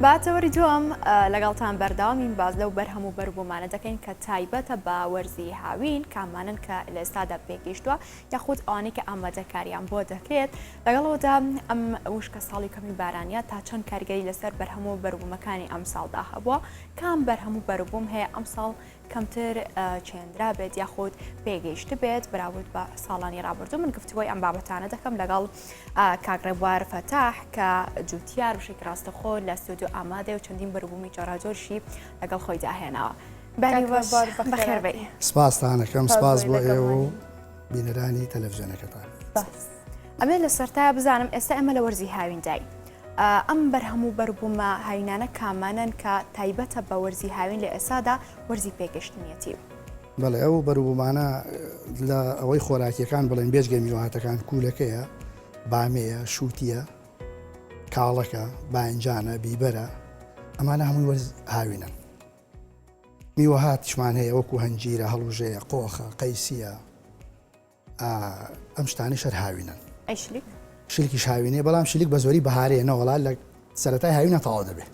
باتەوەری دووەم لەگەڵتان بەرداوامین باز لەو بەرهەموو بەروبوومانە دەکەین کە تایبەتە بە وەرزی هاوین کامانن کە لە ئێستادا پێگەیشتووە یاخود ئەوانەی کە ئامادەکاریان بۆ دەکرێت لەگەڵەوەدا ئەم وشکە ساڵی کەمی بارانیە تا چەند کارگەری لەسەر بەرهەموو بەروبوومەکانی ئەم ساڵدا هەبووە کام بەرهەموو بەروبووم هەیە ئەم ساڵ کەمتر چێندرا بێت یاخود پێگەیشت بێت بەراورد بە ساڵانی ڕابردوو. من گفتوۆی ئەم بابەتانە دەکەم لەگەڵ کاگڕێبوار فەتاح کە جوتیار بشێک ڕاستەخۆ لە استودیۆ ئامادە و چەندین بەروبوومی جۆراجۆرشی لەگەڵ خۆی داهێناوە. بەخێربێ. سپاستانەکەم سپاس بۆ ئێوە و بینەرانی تەلەڤیزیۆنەکەتان. ئەمێ لە سەرتایە بزانم ئێستا ئەمە لە وەرزی هاویندای. ئەم بەرهەموو بەروبوومە هاوینانە کامانن کە تایبەتە بە وەرزی هاوین لە ئێستادا وەرزی پێگەشتنیەتی. بەڵێ ئەو بەروبوومانە لە ئەوەی خۆراکیەکان بڵێن بێژگە میوەهاتەکان کوولەکەیە، بامەیە، شووتیە، کاڵەکە، باینجانە، بیبەرە، ئەمانە هەمووی وەرز هاوینن. میوەهاتیشمان هەیە وەکو هەنجیرە، هەڵوژەیە، قۆخە، قەیسیە، ئەم شتانی شەر هاوینن. ئەیشلیک؟ شلکیش هاوینێ بەڵام شلک بە زۆری بەهارەیەنەوەڵا لە سەرەتای هاوینە تەواو دەبێت.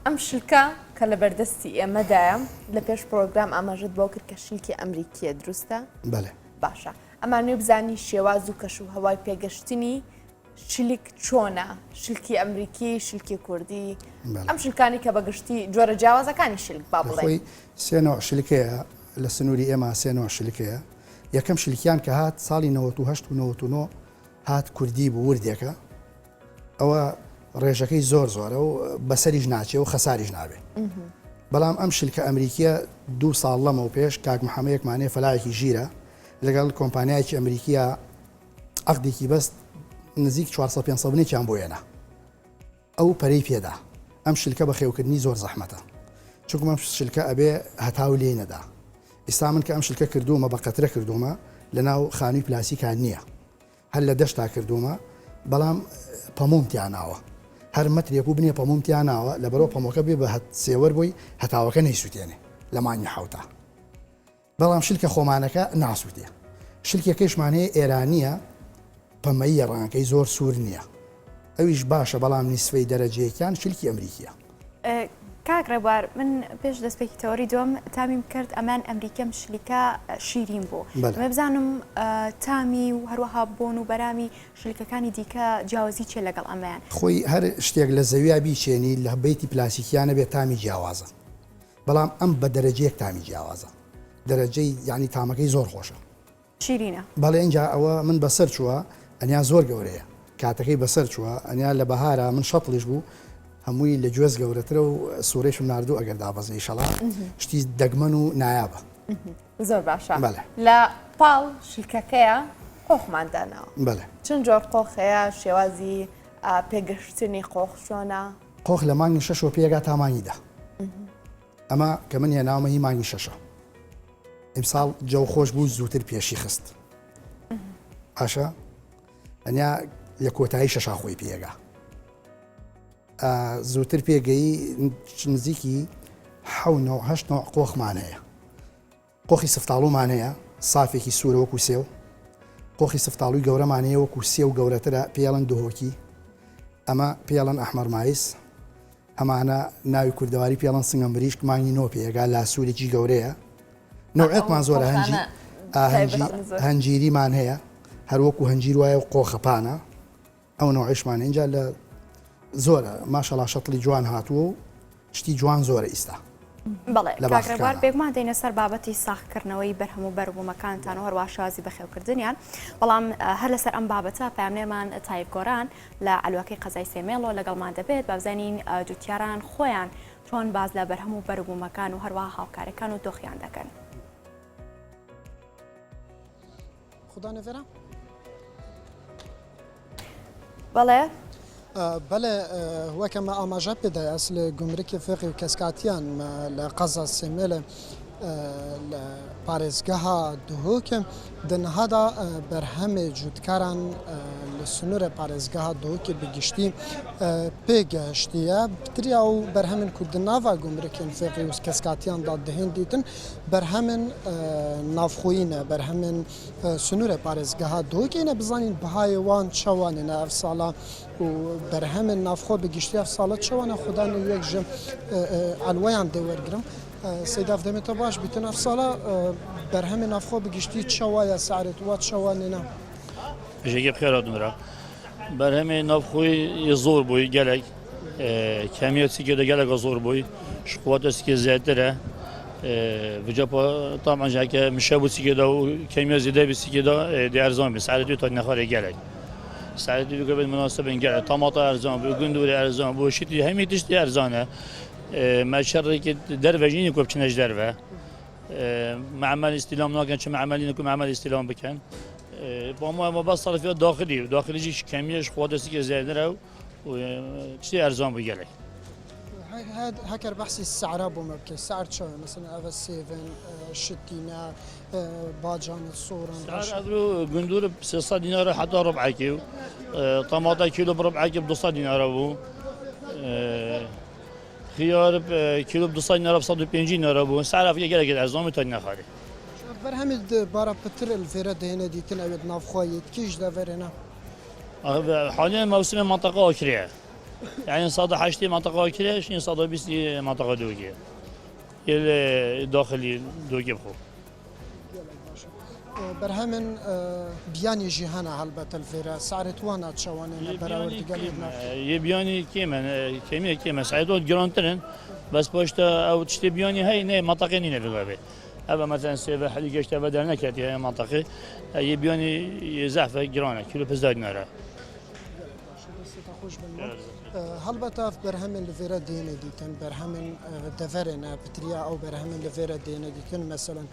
ئەم شلکە کە لە بەردەستی ئێمەدایە لە پێش پرۆگرام ئاماژەت بۆ کرد کە شلکی ئەمریکیە دروستە؟ بەڵێ. باشە ئەمانوێ بزانی شێواز و کەش و هەوای پێگەشتنی شلک چۆنە، شلکی ئەمریکی، شلکی کوردی، ئەم شلکانی کە بەگشتی جۆرە جیاوازەکانی شلک با بڵێ. خۆی سێنەوە شلکەیە لە سنووری ئێمە سێنەوە شلکەیە. یەکەم شلکیان کە هات ساڵی 98 و 99 هات کوردی بوو وردێکە، ئەوە ڕێژەکەی زۆر زۆرە و بەسەریش ناچێ و خەساریش نابێ. بەڵام ئەم شلکە ئەمریکیە 2 ساڵ لەمە و پێش کاک محەمەیەکمانەیە فەلایەکی ژیرە لەگەڵ کۆمپانیایکی ئەمریکیە عەقدێکی بەست نزیک 400-500 بۆ هێنا. ئەو پەرەی پێدا. ئەم شلکە بە خێوکردنی زۆر زەحمەتە. چونکە ئەم شلکە ئەبێ هەتاو لێ نەدا. ئێستا من کە ئەم شلکە کردومە بە قەترە کردومە لە ناو خانووی پلاسیکان نییە. هەر لە دەشتا کردومە بەڵام پەمۆمتیاناوە. هەر مەترێک و بنێ پەمۆمتیاناوە لە بەرەو پەمۆکە بێ بە سێوەر بۆی هەتاوەکە نەیسووتێنێ لە مانگی حەوتا. بەڵام شلکە خۆمانەکە ناسووتێ. شلکێکەکەیشمان هەیە ئێرانیە پەمەیە ڕەنگەکەی زۆر سوور نییە. ئەویش باشە بەڵام نیسفەی دەرەجەیەکیان شلکی ئەمریکیە. کاگڕێبوار من پێش دەستپێکی تەوەری دوم تامیم کرد ئەمان ئەمریکەم شلیکە شیرین بوو. مە بزانم تامی و هەروەها بۆن و بەرامی شلکەکانی دیکە جیاوازی چێ لەگەڵ ئەمەیان. خۆی هەر شتێک لە زەویا بیچێنی لە بەیتی پلاسیکیانە بێت تامی جیاوازە. بەڵام ئەم بە دەرەجەیەک تامی جیاوازە. دەرەجەی یعنی تامەکەی زۆر خۆشە. شیرینە. بەڵێ اینجا ئەوە من بەسەر چووە ئەنیا زۆر گەورەیە. کاتەکەی بەسەر چووە ئەنیا لە بەهارە من شەپڵیش بوو هەمووی لە گوێز گەورەترە و سوورێشم نردوو ئەگەر دابەزی شەڵا شتی دەگمەن و نایابە. زۆر باشە. لە پاڵ شلکەکەیە قۆخماندانەوە. بەڵێ. چەند جۆر قۆخەیە، شێوازی پێگەشتنی قۆخ چۆنە؟ قۆخ لە مانگی 6 پێگا تا مانگیدا. ئەمە کە من هێناومە هی مانگی 6. ئیمساڵ جەو خۆش بوو زووتر پێشی خست. ئاشە ئەنیا لە کۆتایی 6 خۆی پێگا. زووتر پێگەی نزیکی 7-8 قۆخمان هەیە. قۆخی سفتاڵومان هەیە سافێکی سوورە وەکو سێو. قۆخی سفتاڵوی گەورەمان هەیە وەکو سێو گەورەترە پێڵەن دهۆکی. ئەمە پێڵەن ئەحمەرمایس. ئەمانە ناوی کوردەواری پێڵەن سنگەم بریشک مانگی 9 پێگا لا سوورێکی گەورەیە. نەوعێتمان زۆرە هەنجیریمان هەیە هەروەکو هەنجیر وایە و قۆخەپانە. ئەو نەوعیشمان اینجا لە زۆرە ماشەڵا شەتڵی جوان هاتووە و شتی جوان زۆرە ئیستا. بەڵێ کاگڕێبوار بێگومان دێنە سەر بابەتی ساختکردنەوەی بەرهەموو بەروبوومەکانتان و هەروە شازی بەخێوکردنیان. بەڵام هەر لەسەر ئەم بابەتە پامنێرمان تایب گۆران لە ئەلواکەی قەزای سێمێڵۆ لەگەڵمان دەبێت با بزانین جوتیاران خۆیان چۆن باز لە بەرهەموو بەروبوومەکان و هەروە هاوکارەکان و دۆخیان دەکەن. بەڵێ بله وەکەمە ئاماژە پێدای ئەس لە گومرکی فێقی و کەسکاتیان لە قەزا سێمێلە لە پارێزگەها دووهۆکم دنهادا بەرهەمێ جوودکاران لە سنوورە پارێزگەها دووهۆکی بگشتی پێگەشتیە پتریا و بەرهەمن کوردناوا گومرکên فێقی و کەسکاتیاندا دهێن دیتن بەرهەمن نافخۆیینە بەرهەمن سنوورە پارێزگەها دووهۆکینە بزانین بەهای وان چاوانێنە ئەف ساڵا و بەرهەمن نافخۆ بگشتی ئەف ساڵە چاوانە خوددان یەک ژە ئەلوەیان دەوەرگرم سیداف دەمێتە باش بیتن ئەف ساڵە بەرهەمێ نافخۆ بگشتی چاوایە سعرێت وات چاوانێنە ژێگە بخێرا دونرا بەرهەمێ نافخۆی زۆر بووی gelek کەمیەتێکێ دە geleka زۆر بووی شخواتەسێکی زیاترە بجاپا طبعا جاکە مشە بوو سیکێدا و کەمیە زیدە بی سیکێدا دیارزان بی سعرێت تا نەخوارێ gelek سعرێتی دوگە بێت مناسبن gelek تاماتا ئەرزان بوو گوندوری ئەرزان بوو شیتی هەمی تشتی ئەرزانە مەشەڕێکی دەرڤژینی کۆ بچنەش دەرڤە معمل استیلام ناکەن چه معملی نکو معمل استیلام بکەن ما بس صرفيات داخلي جيش كمية خواده سيك زيادة و شتي أرزان بيجلك. هكر بحث السعر ابو مبكي السعر شو مثلا افا 7 شتينا باجان الصورة سعر ابرو قندور ب 600 دينار حتى ربع كيلو طماطة كيلو بربع كيلو ب 200 دينار ابو خيار كيلو ب 200 دينار ب 150 دينار ابو سعر في جلك الأرزان تاني خالي. برهمد بارا بتر الفيرا دهنا ديتن أبد نافخويت كيش دافرنا حاليا موسم منطقة أكرية يعني صاد حشتي منطقة أكرية شين صاد بيسي منطقة دوجية الداخلي دوجي بخو برهمن بياني جهانا هلبة الفيرا سعرت وانا تشوانين براور تقاليد يبياني كيما سعيدوت جرانترن بس باشتا أو تشتي بياني هاي نه منطقة نينه بغابي هذا مثلا سيفا حلي جشت بدل نكتي هاي منطقة يبياني زعفة جرانة كيلو بزداد نارا هلبة برهمن لفيرا دينا ديتن برهمن دفرنا بتريا أو برهمن لفيرا دينا ديتن مثلا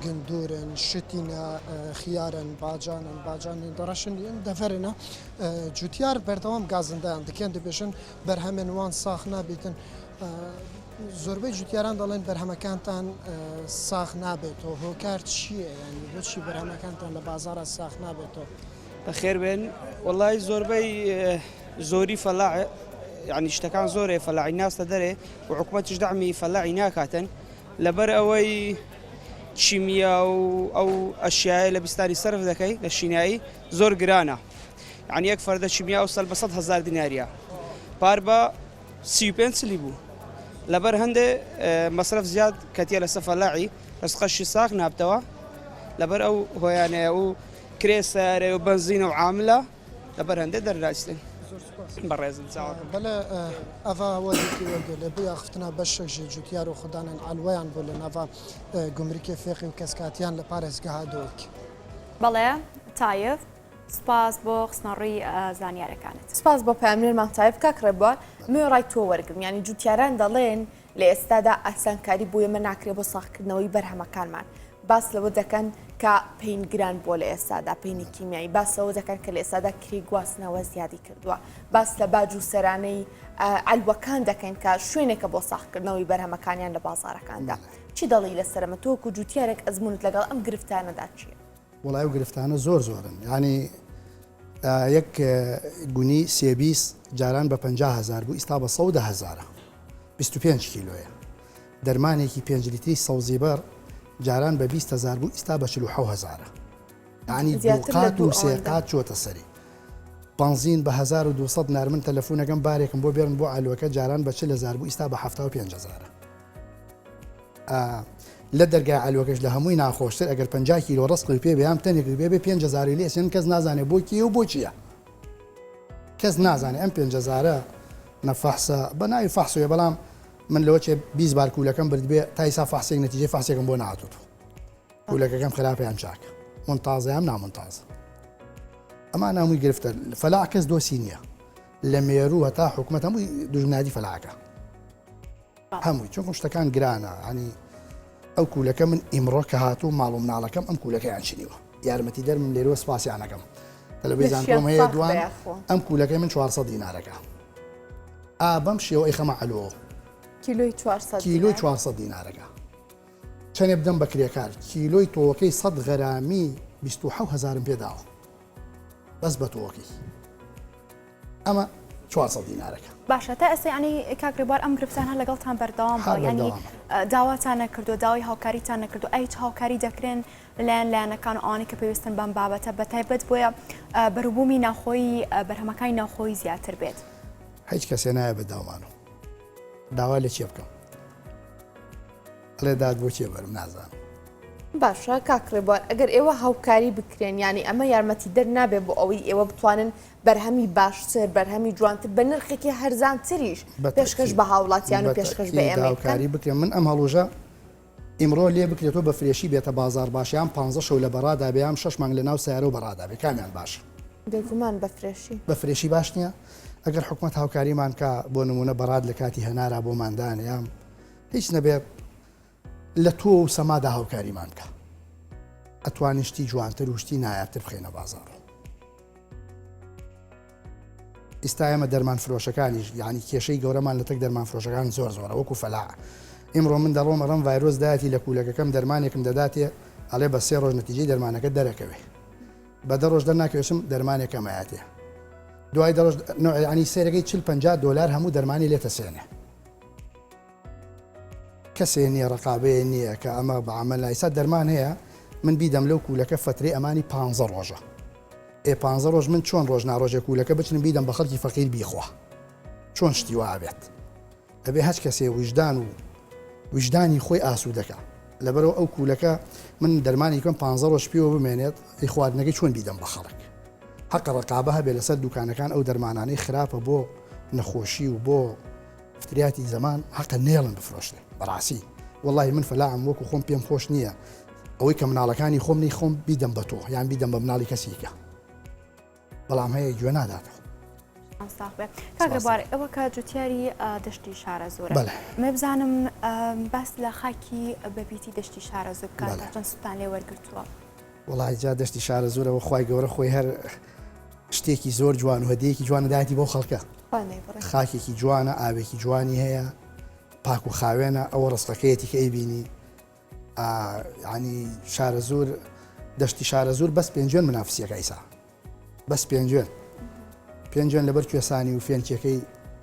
قندورن شتينا خيارن باجان درشن دفرنا جوتيار بردوام غازنده دكان دبشن برهمن وان ساخنا بيتن زۆربەی جوتیاران دەڵێن بەرهەمەکانتان ساخ نابێتەوە هۆکار چییە ینی بۆچی بەرهەمەکانتان لە بازارە ساخ نابێتەوە بەخێر بێن وەڵی زۆربەی زۆری فەلاع یعنی شتەکان زۆرێ فەلاعی ناستە دەرێ و حکوومەتیش دەعمی فەلاعی ناکاتن لەبەر ئەوەی چیمیا و ئەو ئەشیایە لە بیستانی سەرف دەکەی لە شینایی زۆر گرانە یعنی یەک فەردە چیمیا و سەل بە 100,000 دیناریە پار بە 35 بوو لبر هندي مصرف زياد كتير لسفلاعي بس قش ساق نابتوا لبر او هو يعني او كريسر وبنزين وعامله لبر هندي دراجتين برز نساعد بلا افا وديتي وقال بيا اختنا بشك جوتيار وخدانا علوان بولا نافا جمركي فيقي وكاسكاتيان لباريس قهادوك بەڵێ تایف سپاس بۆ خستنەڕی زانیارەکانت سپاس بۆ پامێرمان تایف کاکڕێبوار میێڕای تۆ وەرگم ینی جوتیاران دەڵێن لە ئێستادا ئاسانکاری بۆ ئێمە ناکرێت بۆ ساختکردنەوەی بەرهەمەکانمان باس لەوە دەکەن کە پێین گران بۆ لە ئێستادا پێینی کیمیایی باسەوە دەکەن کە لە ئێستادا کری گواستنەوە زیادی کردووە باس لە باج و سەرانەی ئەلوەکان دەکەن کە شوێنێکە بۆ ساختکردنەوەی بەرهەمەکانیان لە بازارەکاندا چی دەڵی لەسەرمە تۆکو جوتیارێک ئەزمونت لەگەڵ ئەم گرفتانەدا چییە؟ وڵای و گرفتانە زۆرن ینی یەک گونی سێبیست جاران بە 50,000 بوو ئستا بە 100,000 25 کیلۆیە دەرمانێکی 5 لیتری سەوزیبەر جاران بە 20,000 بوو ئستا بە 47,000 ینی دووقات و سێقات چۆتە سەری بنزین بە 1200 نارمن تەلەفۆنەکەم بارێکم بۆ بێرن بۆ ئالوەکە جاران بە 40,000 بوو ئستا بە 75,000 لە دەرگای ئالوەکەش لە هەمووی ناخۆشتر ئەگەر 50 کیلۆ ڕستقی پێ بێ ئەم تەنێکی بێ 5,000 لێسێن کەس نازانێت بۆ کیە و بۆ چییە کەس نازانێت ئەم 5,000 نەفەحسە بە ناوی فەحسویە بەڵام من لەوە چێ 20 بار کوولەکەم برد بێ تا ئیسا فەحسێک نەتیجەی فەحسێکم بۆ نهاتووە کوولەکەکەم خراپیان چاکە منتازەیان نامنتازە ئەمان هەمووی گرفتە فەلاع کەس دۆسی نییە لە مێرو هەتا حکوومەت هەمووی دوژمنادی فەلاعەکە هەمووی چونکە شتەکان گرانە ینی ئەو کوولەکە من ئیمڕۆ کە هاتوو ماڵ و مناڵەکەم ئەم کوولەکەیان چنیوە یارمەتی دەر من لێرەوە سپاسیانەکەم تەلەڤیزیۆن کۆم هەیە دوان ئەم کوولەکەی من 400 دینارەکە بەم شێوە ئەی خەمە ئەلۆ کیلۆی 400 دینارەکە چەندێ بدەم بە کرێکار کیلۆی تۆوەکەی 100 غەرامی 27,000 پێداوە بەس بە تۆوەکەی ئەمە 400 دینارەکە. باشە تا ئێستا ینی کاکرێبوار ئەم گرفتانە لەگەڵتان بەردەوام بووە ینی داواتان نەکردو داوای هاوکاریتان نەکردو ئەیت هاوکاری دەکرێن لایەن لایەنەکان و ئەوانەی کە پێویستن بەم بابەتە بە تایبەت بۆیە بەروبوومی ناخۆی بەرهەمەکانی ناوخۆی زیاتر بێت. هیچ کەسێ نایە بە داوامانەوە داوا لە چێ بکەم ئەڵێ داد بۆ چێ بەرم نازانم. باشە کاکرێبوار ئەگەر ئێوە هاوکاری بکرێن ینی ئەمە یارمەتی دەر نابێ بۆ ئەوەی ئێوە بتوانن بەرهەمی باشتر بەرهەمی جوانتر بە نرخێکی هەرزانتریش پێشکەش بە هاوڵاتیان و پێشکەش بە ئێمە هاوکاری بکرێن. من ئەم هەڵۆژە ئیمڕۆ لێ بکرێتەوە بە فرێشی بێتە بازار باشیان 15 شەو لە بەڕادا بێیان 6 مانگ لە ناو سیارە و بەڕادا بێ کامیان باش بێگومان بە فرێشی بە فرێشی باش نییە. ئەگەر حکوومەت هاوکاریمان کە بۆ نمونە بەڕاد لە کاتی هەنارا بۆماندان یام هیچ نەبێت لە تۆ و سەمادا هاوکاریمان بکە ئەتوانی شتی جوانتر و شتی نایابتر بخێنە بازار. ئێستا ئێمە دەرمان فرۆشەکانیش یعنی کێشەی گەورەمان لە تەک دەرمان فرۆشەکان زۆر زۆرە وەکو فەلاع. ئیمڕۆ من دەڕۆم ئەڕەم ڤایرۆس دایەتی لە کولەکەکەم دەرمانێکم دەداتێ ئەڵێ بە 3 ڕۆژ نەتیجەی دەرمانەکە دەرەکەوێ بە 10 ڕۆژ دەرناکەوێشم دەرمانێکە مایاتێ دوای ینی سێرەکەی 40-50 دلار هەموو دەرمانی لێتە سێنێ کەسێ نییە ڕقابەیە نییە کە ئەمە بەعمل ئیسا دەرمان هەیە من بیدەم لەو کولەکە فترەی ئەمانی 15 ڕۆژە 15 ڕۆژ من چۆن ڕۆژ ناڕۆژێ کولەکە بچن بیدەم بە خەڵکی فەقیر بیخوا چۆن شتی وابێت ئەبێ هەچ کەسێ وجدان و وجدانی خۆی ئاسوودەکە لەبەرەوە ئەو کولەکە من دەرمانی کەم 15 ڕۆژ پێوە بمێنێت ئەی خواردنەکەی چۆن بیدەم بە خەڵک حەق ڕقابە هەبێ لەسەر دوکانەکان ئەو دەرمانانەی خراپە بۆ نەخۆشی و بۆ فتریاتی زەمان حەقە نێڵن بفرۆشتێ بەڕاستی وەڵی من فەلاعم وەکو خۆم پێم خۆش نییە ئەوەی کە مناڵەکانی خۆم نەی خۆم بیدەم بە تۆ یان بیدەم بە مناڵی کەسیکە بەڵام هەیە گوێ ناداتەوە. کاکرێبوار ئەوە کە جوتیاری دەشتی شارە زۆرە مەبزانم باس لە خاکی بەبیتی دەشتی شارە زۆر بکات چەند سوپان لێ وەرگرتووە. وڵی جا دەشتی شارە زۆرەوە خی گەورە خۆی هەر شتێکی زۆر جوان و هەدەیەکی جوانەداتی بۆ خەڵکە خاکێکی جوانە ئاوێکی جوانی هەیە پاک و خاوێنە ئەوە ڕستەکەیەتی کە ئەیبینی ینی شارە زۆر دەشتی شارە زۆر بەس پێنجێن منافسیەکە ئیسا بەس پێنجێن لەبەر کوێسانی و فێنکیەکەی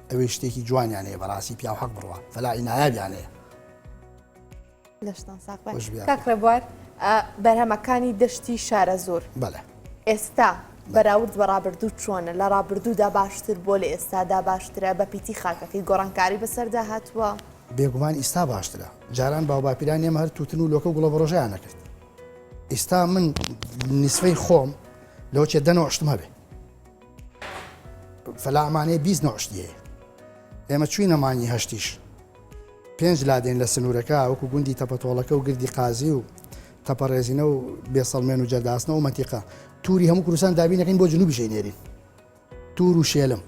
ئەوەی شتێکی جوانیانەیە بەڕاستی پیا حەق بڕوە فەلاعی نایابیانەیە. کاکرێبوار بەرهەمەکانی دەشتی شارە زۆر بەڵێ ئێستا بەراورد بە ڕابردوو چۆنە لە ڕابردوودا باشتر بۆ لە ئێستادا باشترە بە پیتی خاکەکەی گۆڕانکاری بەسەردا هاتووە بێگومان ئیستا باشترە جاران باوباپیران ئێمە هەر تووتن و لۆکە گوڵە بەڕۆژیان نەکرد ئێستا من نیسفەی خۆم لەوە چێ دەنەوەشتمە بێ فەلاعمانەیە 20 نەوەشتیەیە ئێمە چوینەمانی هەشتیش 5 لادێن لە سنوورەکە وەکو گوندی تەپەتۆڵەکە و گردی قازی و تەپەڕێزینە و بێسەڵمێن و جەرداسنە و مەتیقە تووری هەموو کوردستان دابینەکەین بۆ جنوبی شەینێرین توور و شێلم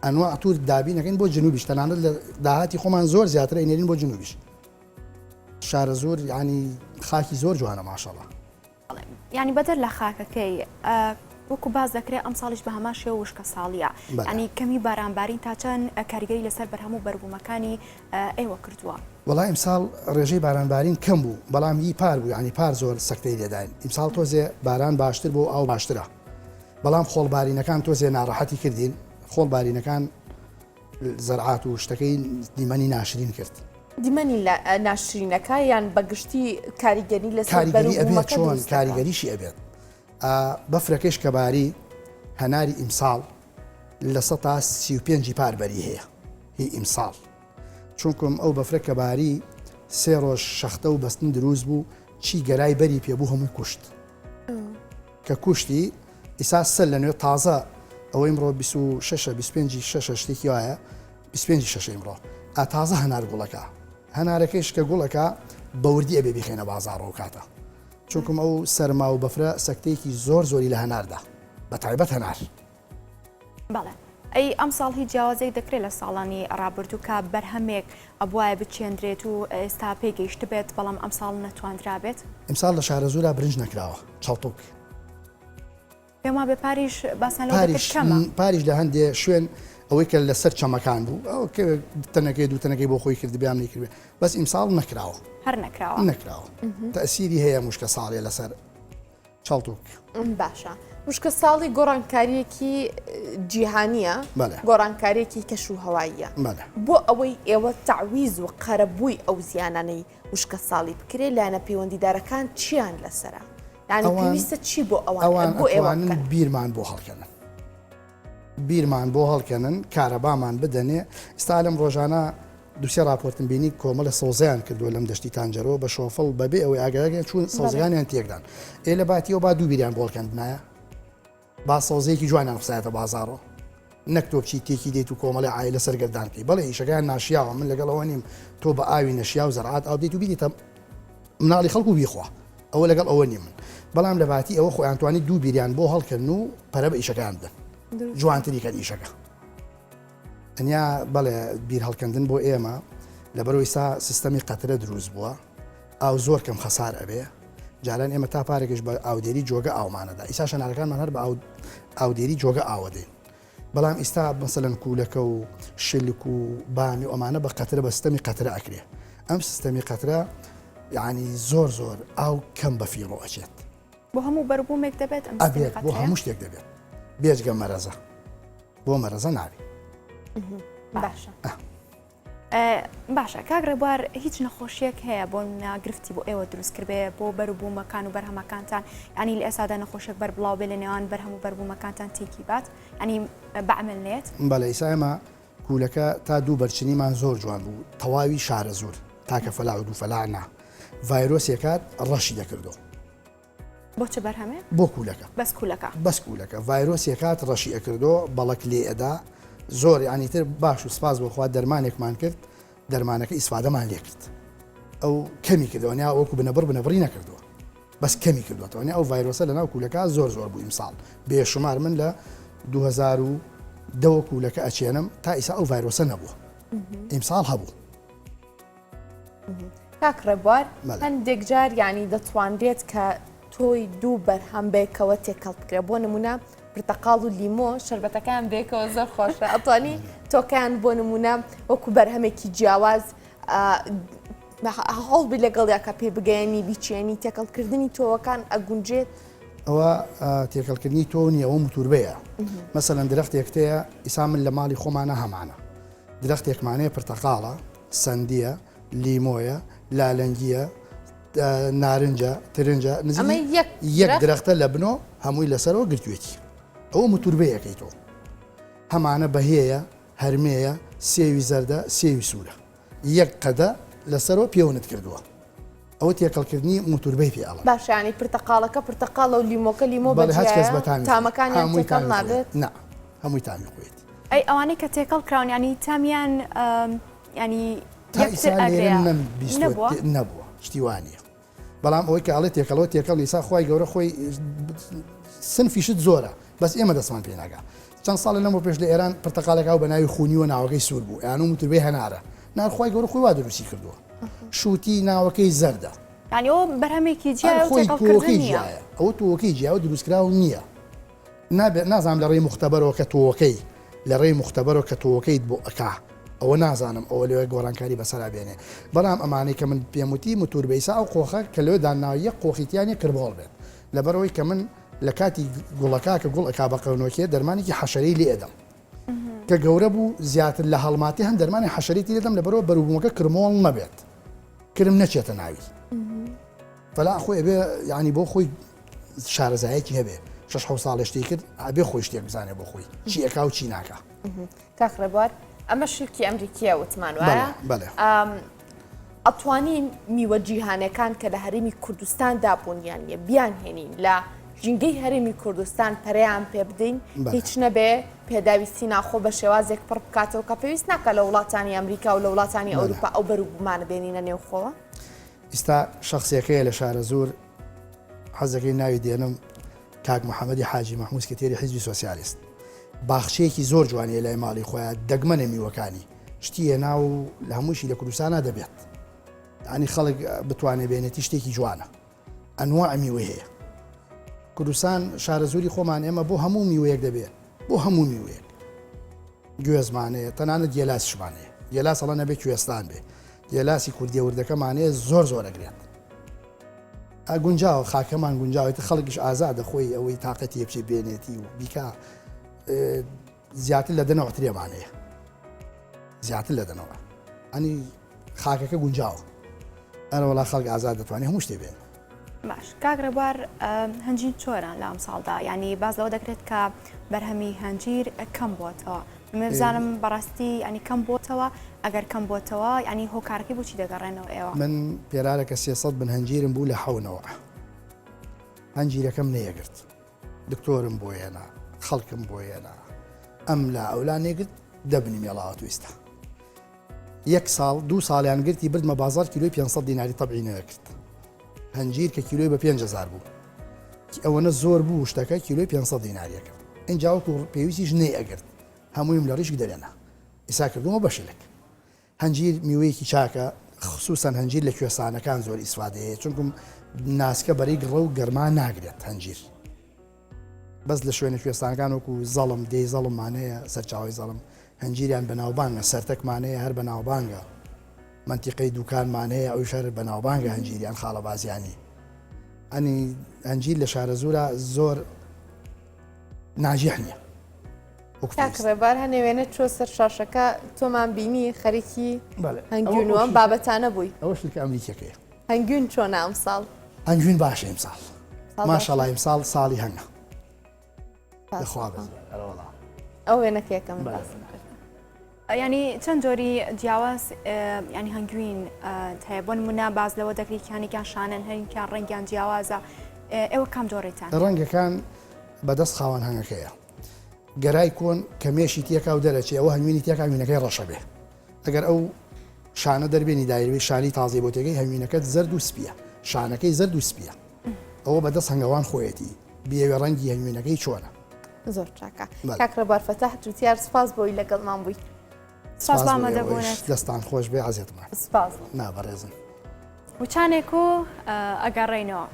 ئەنواع توور دابینەکەین بۆ جنوبیش تەنانەت لە داهاتی خۆمان زۆر زیاتر ئەینێرین بۆ جنوبیش شارە زۆر ینی خاکی زۆر جوانە ماشەڵڵا ینی بەدەر لە خاکەکەی وەکو باز دەکرێت ئەم ساڵیش بە هەمان شێوە وشکە ساڵیە ینی کەمی بارانبارین تا چەند کاریگەری لەسەر بەرهەموو بەربوومەکانی ئێوە کردووە وەڵای ئیمساڵ ڕێژەی بارانبارین کەم بوو بەڵام هی پار بوو ینی پار زۆر سەکتەی لێداین ئیمساڵ تۆزێ باران باشتر بۆ ئاو باشترە بەڵام خۆڵبارینەکان تۆزێ ناڕەحەتی کردین خۆڵبارینەکان زەرعات و شتەکەی دیمەنی ناشرین کرد دیمەنی ناشرینەکە یان بەگشتی کاریگەری لەسەر کاریگەری ئەبێت چۆن کاریگەریشی ئەبێت بەفرەکەش کەباری هەناری ئیمساڵ لە 135 پاربەری هەیە هی ئیمساڵ چونکم ئەو بەفرە کەباری 3 ڕۆژ شەختە و بەستن دروست بوو چی گەرای بەری پێبوو هەمووی کوشت کە کوشتی ئیسا سەر لە نوێ تازە ئەوەی ئیمڕۆ 26 شتێکی وایە 25 ئیمڕۆ تازە هەنار گوڵەکە هەنارەکەیش کە گوڵەکە بەوردی ئەبێ بخێنە بازاڕەوە کاتە چونکم ئەو سەرما و بەفرە سەکتەیەکی زۆر زۆری لە هەناردا بە تایبەت هەنار بەڵێ ئەی ئەم ساڵ هیچ جیاوازێک دەکرێت لە ساڵانی ڕابردوو کە بەرهەمێک ئەبوایە بچێندرێت و ئێستا پێگەیشت بێت بەڵام ئەم ساڵ نەتوانرا بێت ئەمساڵ لە شارە زۆرا برنج نەکراوە چاڵتۆک پێما بێ پاریش باسان لەوە کەمە پاریش لە هەندێ شوێن ئەوەی کە لەسەر چەمەکان بوو ئەو تەنەکەی دوو تەنەکەی بۆ خۆی کرد بیان نکردێ بەس ئیمساڵ نەکراوە هەر نەکراوە نەکراوە تەسیری هەیە موشکە ساڵێ لەسەر چاڵتوک باشە مشکە ساڵی گۆڕانکاریەکی جیهانیە بەڵێ. گۆڕانکاریەکی کەش و هەواییە بەڵێ. بۆ ئەوەی ئێوە تعویز و قەرەبووی ئەو زیانانەی وشکە ساڵی بکرێت لایەنە پەیوەندیدارەکان چیان لەسرە یعنی پێویستە چی بۆ ئەوان بۆ ئەوانن ئێوە بیرمان بۆ هەڵکەنن بیرمان بۆ هەڵکەنن کارەبامان بدەنێ ئستا لەم ڕۆژانە دووسێ راپۆرتن بینی کۆمەڵە سۆزیان کردووە لەم دەشتی تانجەرەوە بە شۆفڵ بەبێ ئەوەی ئاگایان چون سۆزیانیان تێکدان ئێ لە باتیەوە با دوو بیریان بۆڵکەن بنایە با سۆزەیەکی جوانیان قسایەتە بازارەوە نەک تۆ بچی تێکی دێت و کۆمەڵی ئایلە سەرگەردانکەی بەڵێ ئیشەکان ناشیاوە من لەگەڵەوە نیم تۆ بە ئاوی نەشیا و زەرعات ئاو دێت و بیدیتە مناڵی خەڵکو بیخوا ئەوە لەگەڵ ئەوە نیم من بەڵام لە باتی ئەوە خۆیانتوانی دوو بیریان بۆ هەڵکردن و پەرە بە ئیشەکان بدەن جوانتری کە ئیشەکە ئەنیا بەڵێ بیر هەڵکەندن بۆ ئێمە لەبەرەوەی سا سیستەمی قەترە دروست بووە ئاو زۆر کەم خەسار ئەبێ جاران ئێمە تا پارێکش بە ئاودێری جۆگە ئاومانەدا ئیسا شەنارەکانمان هەر بە ئاودێری جۆگە ئاوە دێن بەڵام ئیستا مەسەلەن کوولەکە و شلک و بامی و ئەمانە بە قەترە بە سیستەمی قەترە ئەکرێ ئەم سیستەمی قەترە یعنی زۆر ئاو کەم بە فیڕۆ ئەچێت بۆ هەموو بەربوومێک دەبێت ئەم ئەبێت بۆ هەموو شتێک دەبێت بێجگە مەرەزە بۆ مەرەزە ناوی باشە باشە کاک ڕێبوار هیچ نەخۆشیەک هەیە بۆ ناگرفتی بۆ ئێوە دروستکردێ بۆ بەربوومەکان و بەرهەمەکانتان ینی لە ئێسادا نەخۆشیێک بەربڵاو بێ لە نێوان بەرهەموو بەربوومەکانتان تێکی بات ینی بەعمل نێت بەڵێ ئیسا ئێمە کوولەکە تا دوو بەرچنیمان زۆر جوان بوو تەواوی شارە زۆر تاکە فەلا و دوو فەلانا ڤایرۆسێکات ڕەشی دەکردو بۆ چ بەرهەمێ بۆ کوولەکە بەس کوولەکە ڤایرۆسێکات ڕەشی ئەکردو بەڵک لێ ئەدا زۆر ینیتر باش و سپاس بۆ خوا دەرمانێکمان کرد دەرمانەکە ئیسفادەمان لێ کرد ئەو کەمی کردەوەنیا وەکو بنەبڕی نەکردووە بەس کەمی کردوەوەنیا ئەو ڤایرۆسە لەناو کوولەکە زۆر بوو ئیمساڵ بێشمار من لە 2010 کوولەکە ئەچێنم تا ئیسا ئەو ڤایرۆسە نەبووە ئیمساڵ هەبوو کاک ڕێبوار هەندێک جار ینی دەتوانرێت کە تۆی دوو بەرهەم بێکەوە تێکەڵ بکرێ بۆ نمونە پرتەقاڵ و لیمۆ شربەتەکان بێکەوە زۆر خۆشە ئەتوانی تۆکان بۆ نمونە وەکو بەرهەمێکی جیاواز هەڵبی لەگەڵیاکە پێ بگەیەنی بیچێنی تێکەڵکردنی تۆوەکان ئەگونجێت ئەوە تێکەڵکردنی تۆ نیە ئەوە موتوربەیە مەسەلەن درەختێکتەیە ئیسا من لە ماڵی خۆمانە هەمانە درەختێکمانەیە پرتەقاڵە سندیە لیمۆیە لالەنگیە نارنجە ترنجە نزیک یەک درەختە لە بنۆ هەمووی لەسەرەوە گرتوێتی ئەوە موتوربەیەکەی تۆ هەمانە بەهەیە هەرمەیە سێوی زەردە سێوی سوورە یەک قەدە لەسەرەوە پێونت کردووە ئەوە تێکەڵکردنی موتوربەی پێڵە باشانی پرتەقاڵەکە پرتەقاڵە و لیمۆکە لیمۆ تامەکانی تێکەڵ نابێت نا هەمووی تامی خۆیت ئەی ئەوانەی کە تێکەڵ کراون ینی تامیان ینی نەبووە شتیوانە بەڵام ئەوەی کە ئەڵێ تێکەڵەوە تێکەڵ لیسا خۆی گەورە خۆی سنفیشت زۆرە بەس ئێمە دەستمان پێ ناگا چەند ساڵە لەمە پێش لە ئێران پرتەقالێکا و بە ناوی خونیوە ناوەکەی سوور بوو یان و موتوربەی هەنارە ناخوای گەورە خۆی وا دروستی کردووە شووتی ناوەکەی زەردە ینی ئەو بەرهەمێکی جیایە ئەوە تۆوەکەی جیاوە دروستکراوە نییە نازانام لە ڕێی مختبەرەوە کە تۆوەکەی لە ڕێی مختبەرەوە کە تۆوەکەیت بۆ ئەکا ئەوە نازانم ئەوە لەوێ گۆڕانکاری بەسەرا بێنێ بەڵام ئەمانەی کە من پێموتی موتوربەیسا ئەو قۆخە کە لەوێ داناوی یەک قۆخیتیانی کردبڵ بێت لەبەرەوەی کە من لە کاتی گوڵەکە کە گوڵ ئەکا بە قەونۆکێ دەرمانێکی حەشەرەی لێ ئەدەم کە گەورە بوو زیاتر لە هەڵماتی هەم دەرمانی حەشەرێتی لێدەم لەبەرەوە بەروبوومەکە کرمۆڵ نەبێت کرم نەچێتە ناوی فەلا خۆی ئەبێ یعنی بۆ خۆی شارەزایەکی هەبێ 6 ساڵشتی کرد ئەبێ خۆی شتێک بزانێ بۆ خۆی چی ئەکا و چی ناکە کاک ڕێبوار ئەمە شرکی ئەمریکیە وتمان وایە ئەتوانین میوە جیهانەکان کە لە هەرێمی کوردستان دابوونیان نیە بیان هێنین لە ژینگەی هەرێمی کوردستان پەرەیان پێ بدەین هیچ نەبێ پێداویستی ناخۆ بە شێوازێک پڕ بکاتەوە کە پێویست ناکە لە وڵاتانی ئەمریکا و لە وڵاتانی ئەوروپا ئەو بەروبوومانە بێنینە نێوخۆوە ئێستا شخصیەکەیە لە شارە زۆر حەزەکەی ناوی دێنم کاک محەممەدی حاجی مەحموود کەتێری حیزبی سۆسیالیست باخچەیەکی زۆر جوانیە لای ماڵی خۆیان دەگمەنە میوەکانی شتیە ناو لە هەمووشی لە کوردستانە دەبێت ینی خەڵک بتوانێت بێنێتی شتێکی جوانە ئەنواع میوە هەیە کوردستان شارە زۆری خۆمان ئێمە بۆ هەموو میوەیەک دەبێت بۆ هەموو میوەیەک گوێزمانەیە تەنانەت گێلاسشمانەیە گێلاس هەڵە نەبێت کوێستان بێ گێلاسی کوردی وردەکەمانەیە زۆر زۆرەگرێت گونجاو خاکەمان گونجاوێتە خەڵکیش ئازادە خۆی ئەوەی تااقەتی بچێ بێنێتی و بیکە زیاتر لە دەنەوە ترێمانەیە زیاتر لە دەنەوە ئەنی خاکەکە گونجاوە ئەرە وڵا خەڵک ئازاد دەتوانێت هەموو شتێ بێن باش کاگرەبوار هەنجین چۆران لە ئەم ساڵدا ینی باز لەوە دەکرێت کە بەرهەمی هەنجیر کەم بۆتەوە بزانم بەڕاستی ئەنی کەم بۆتەوە ئەگەر کەم بۆتەوە ینی هۆکارەکەی بۆچی دەگەڕێنەوە ئێوە من پێرارەکە 300 بن هەنجیرم بوو لە حەونەوە هەنجیرەکەم نەیەگرت دکتۆرم بۆیەنا خەڵکم بۆیەنا ئەم لە ئەولا نێگرت دەبنی مێڵاوە تویستە یەک ساڵ دوو ساڵیان گرتی بردمە بازار کیلۆی 500 دیناری تەبعی نەکرد هەنجیر کە کیلۆی بە 5,000 بوو ئەوەنە زۆر بوو شتەکە کیلۆی 500 دیناریەکە اینجاوەکو پێویستیش نەیەگرت هەموویم لە ڕیش دەرێنە ئیسا کردومە بەشلێک هەنجیر میوەیەکی چاکە خصوصەن هەنجیر لە کوێستانەکان زۆر ئیسفادەیە چونکم ناسکە بەرەی گڕە و گەرما ناگرێت هەنجیر بەس لە شوێنە کوێستانەکان وەکو زەڵم دەی زەڵممانەیە سەرچاوی زەڵم هەنجیریان بەناوبانگە سەرتەکمانەیە هەر بەناوبانگە منتیقەی دوکانمانەیە ئەو شەر بەناوبانگە هەنجیریان خاڵە بازیانی ئەنی هەنجیر لە شارە زۆرە زۆر ناجیح نییە کاکڕێبار هەنێوێنە چۆ سەر شاشەکە تۆمان بینی خەریکی هەنگوونەوە بابەتانە بووی ئەوە شتێکە ئەمریکەکەیە هەنگوون چۆنە ئەم ساڵ هەنگوین باشە ئەمساڵ ماشەڵڵا ئەمساڵ ساڵی هەنگە دەخوا ئەو وێنەکەیەکەم ینی چەند جۆری جیاواز ینی هەنگوین هەیە بۆ نمونە باز لەوە دەکری کیانێکیان شانن هەرینکیان ڕەنگیان جیاوازە ئێوە کام جۆڕێتان ڕەنگەکان بەدەست خاوەن هەنگەکەیە گەرای کۆن کەمێشی تێکا و دەرەچێ ئەوە هەنگوینی تێکا هەنگوینەکەی ڕەشە بێ ئەگەر ئەو شانە دەربێنی دایروی شانی تازی بۆ تێگەی هەنگوینەکەت زەرد و سپیە شانەکەی زەرد و سپیە ئەوە بەدەست هەنگەوان خۆیەتی بێوێ ڕەنگی هەنگوینەکەی چۆنە زۆر چاکە کاکڕێبار فەتاح جوتیار سپاس بۆی لەگەڵمان بووی سپاس بامەدەبوونێت دەستان خۆش بێ عزیێتمان سپاس نابەڕێزن وچانێک و ئەگەڕێنەوە